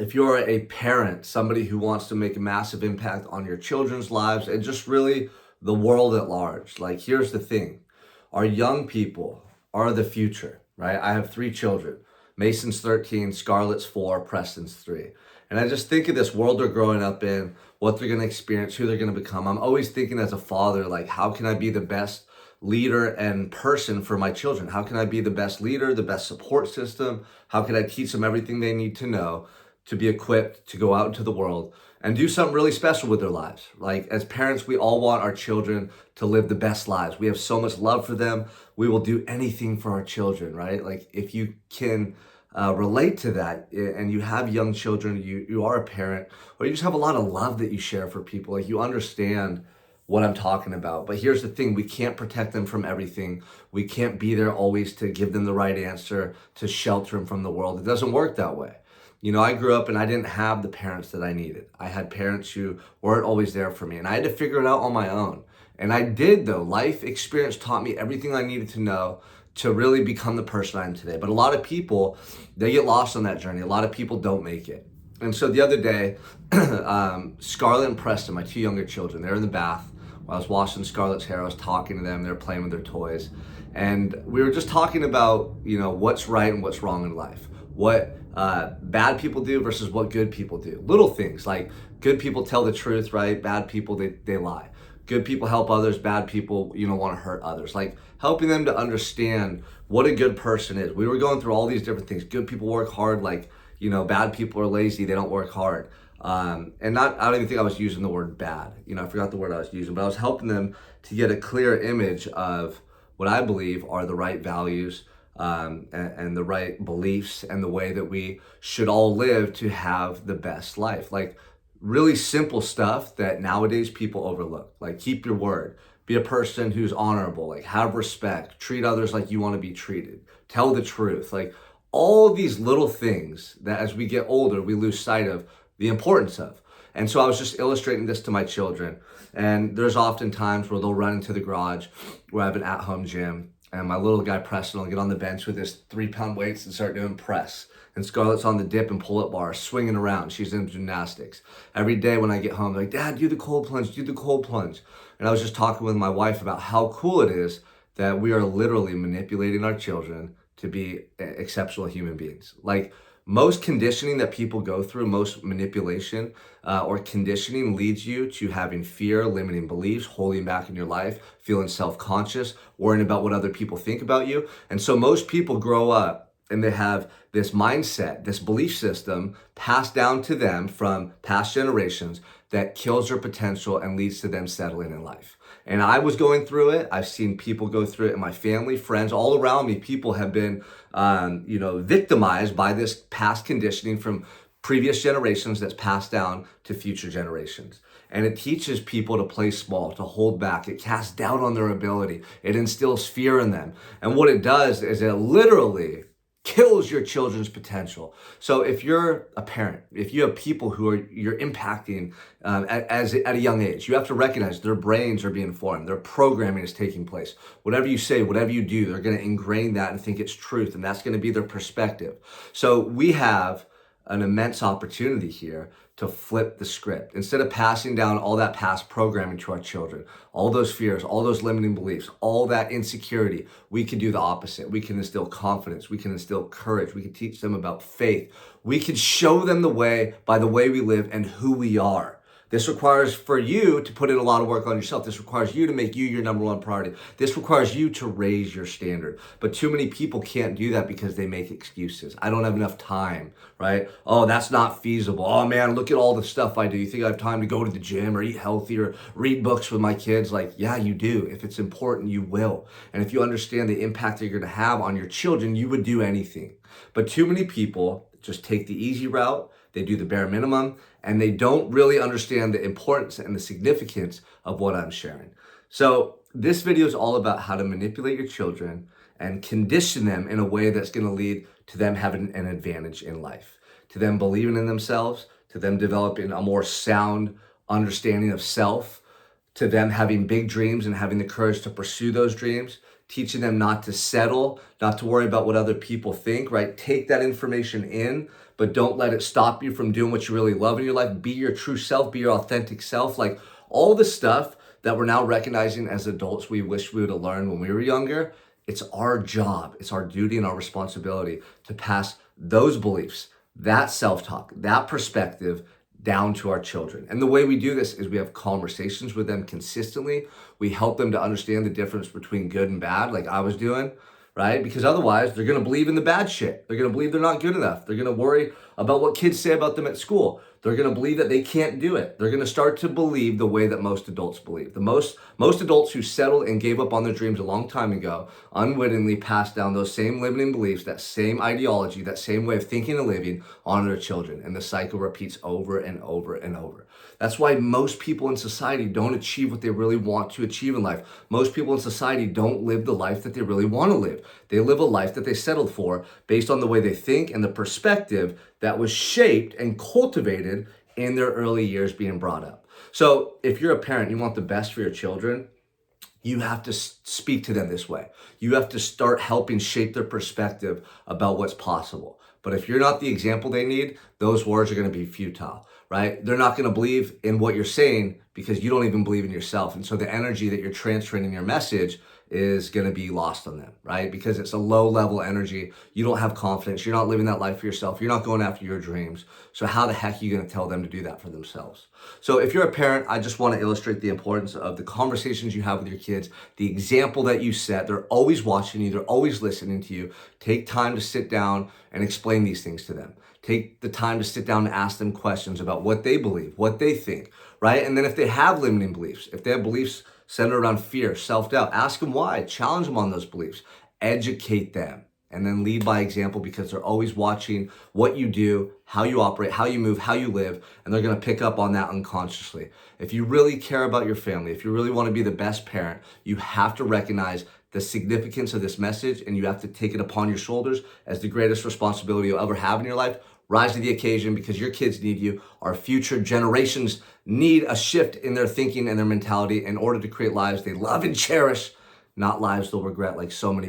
if you're a parent, somebody who wants to make a massive impact on your children's lives and just really the world at large, like here's the thing. Our young people are the future, right? I have three children. Mason's 13, Scarlett's 4, Preston's 3. And I just think of this world they're growing up in, what they're going to experience, who they're going to become. I'm always thinking as a father, like, how can I be the best leader and person for my children? How can I be the best leader, the best support system? How can I teach them everything they need to know to be equipped to go out into the world and do something really special with their lives? Like, as parents, we all want our children to live the best lives. We have so much love for them. We will do anything for our children, right? Like, if you can relate to that and you have young children, you are a parent, or you just have a lot of love that you share for people, like you understand what I'm talking about. But here's the thing, we can't protect them from everything. We can't be there always to give them the right answer, to shelter them from the world. It doesn't work that way. You know, I grew up and I didn't have the parents that I needed. I had parents who weren't always there for me, and I had to figure it out on my own. And I did, though. Life experience taught me everything I needed to know to really become the person I am today. But a lot of people, they get lost on that journey. A lot of people don't make it. And so the other day, Scarlett and Preston, my two younger children, they're in the bath. While I was washing Scarlett's hair, I was talking to them. They were playing with their toys. And we were just talking about, you know, what's right and what's wrong in life. What bad people do versus what good people do. Little things like good people tell the truth, right? Bad people, they lie. Good people help others. Bad people, want to hurt others. Like helping them to understand what a good person is. We were going through all these different things. Good people work hard. Like, bad people are lazy. They don't work hard. I don't even think I was using the word bad. I forgot the word I was using, but I was helping them to get a clear image of what I believe are the right values, and the right beliefs and the way that we should all live to have the best life. Like really simple stuff that nowadays people overlook. Like keep your word, be a person who's honorable, like have respect, treat others like you want to be treated, tell the truth. Like all these little things that as we get older, we lose sight of the importance of. And so I was just illustrating this to my children. And there's often times where they'll run into the garage where I have an at-home gym. And my little guy, Preston, will get on the bench with his 3-pound weights and start doing press. And Scarlett's on the dip and pull-up bar, swinging around. She's in gymnastics. Every day when I get home, they're like, Dad, do the cold plunge, do the cold plunge. And I was just talking with my wife about how cool it is that we are literally manipulating our children to be exceptional human beings. Like most conditioning that people go through, most manipulation or conditioning leads you to having fear, limiting beliefs, holding back in your life, feeling self-conscious, worrying about what other people think about you. And so most people grow up and they have this mindset, this belief system passed down to them from past generations that kills their potential and leads to them settling in life. And I was going through it. I've seen people go through it in my family, friends, all around me. People have been, victimized by this past conditioning from previous generations that's passed down to future generations. And it teaches people to play small, to hold back. It casts doubt on their ability. It instills fear in them. And what it does is it literally kills your children's potential. So if you're a parent, if you have people you're impacting at a young age, you have to recognize their brains are being formed, their programming is taking place. Whatever you say, whatever you do, they're going to ingrain that and think it's truth, and that's going to be their perspective. So we have an immense opportunity here to flip the script. Instead of passing down all that past programming to our children, all those fears, all those limiting beliefs, all that insecurity, we can do the opposite. We can instill confidence. We can instill courage. We can teach them about faith. We can show them the way by the way we live and who we are. This requires for you to put in a lot of work on yourself. This requires you to make you your number one priority. This requires you to raise your standard. But too many people can't do that because they make excuses. I don't have enough time, right? Oh, that's not feasible. Oh man, look at all the stuff I do. You think I have time to go to the gym or eat healthy or read books with my kids? Like, yeah, you do. If it's important, you will. And if you understand the impact that you're going to have on your children, you would do anything. But too many people just take the easy route. They do the bare minimum, and they don't really understand the importance and the significance of what I'm sharing. So this video is all about how to manipulate your children and condition them in a way that's going to lead to them having an advantage in life, to them believing in themselves, to them developing a more sound understanding of self, to them having big dreams and having the courage to pursue those dreams, teaching them not to settle, not to worry about what other people think, right? Take that information in, but don't let it stop you from doing what you really love in your life. Be your true self, be your authentic self. Like all the stuff that we're now recognizing as adults we wish we would have learned when we were younger, it's our job, it's our duty and our responsibility to pass those beliefs, that self-talk, that perspective down to our children. And the way we do this is we have conversations with them consistently. We help them to understand the difference between good and bad, like I was doing, right? Because otherwise they're gonna believe in the bad shit. They're gonna believe they're not good enough. They're gonna worry about what kids say about them at school. They're gonna believe that they can't do it. They're gonna start to believe the way that most adults believe. Most adults who settled and gave up on their dreams a long time ago unwittingly passed down those same limiting beliefs, that same ideology, that same way of thinking and living on their children. And the cycle repeats over and over and over. That's why most people in society don't achieve what they really want to achieve in life. Most people in society don't live the life that they really want to live. They live a life that they settled for based on the way they think and the perspective that was shaped and cultivated in their early years being brought up. So if you're a parent, you want the best for your children, you have to speak to them this way. You have to start helping shape their perspective about what's possible. But if you're not the example they need, those words are going to be futile, right? They're not going to believe in what you're saying because you don't even believe in yourself. And so the energy that you're transferring in your message is going to be lost on them, right? Because it's a low level energy. You don't have confidence. You're not living that life for yourself. You're not going after your dreams. So how the heck are you going to tell them to do that for themselves? So if you're a parent, I just want to illustrate the importance of the conversations you have with your kids, the example that you set. They're always watching you. They're always listening to you. Take time to sit down and explain these things to them. Take the time to sit down and ask them questions about what they believe, what they think, right? And then if they have limiting beliefs, if they have beliefs centered around fear, self-doubt, ask them why, challenge them on those beliefs, educate them, and then lead by example because they're always watching what you do, how you operate, how you move, how you live, and they're going to pick up on that unconsciously. If you really care about your family, if you really want to be the best parent, you have to recognize the significance of this message and you have to take it upon your shoulders as the greatest responsibility you'll ever have in your life. Rise to the occasion because your kids need you. Our future generations need a shift in their thinking and their mentality in order to create lives they love and cherish, not lives they'll regret like so many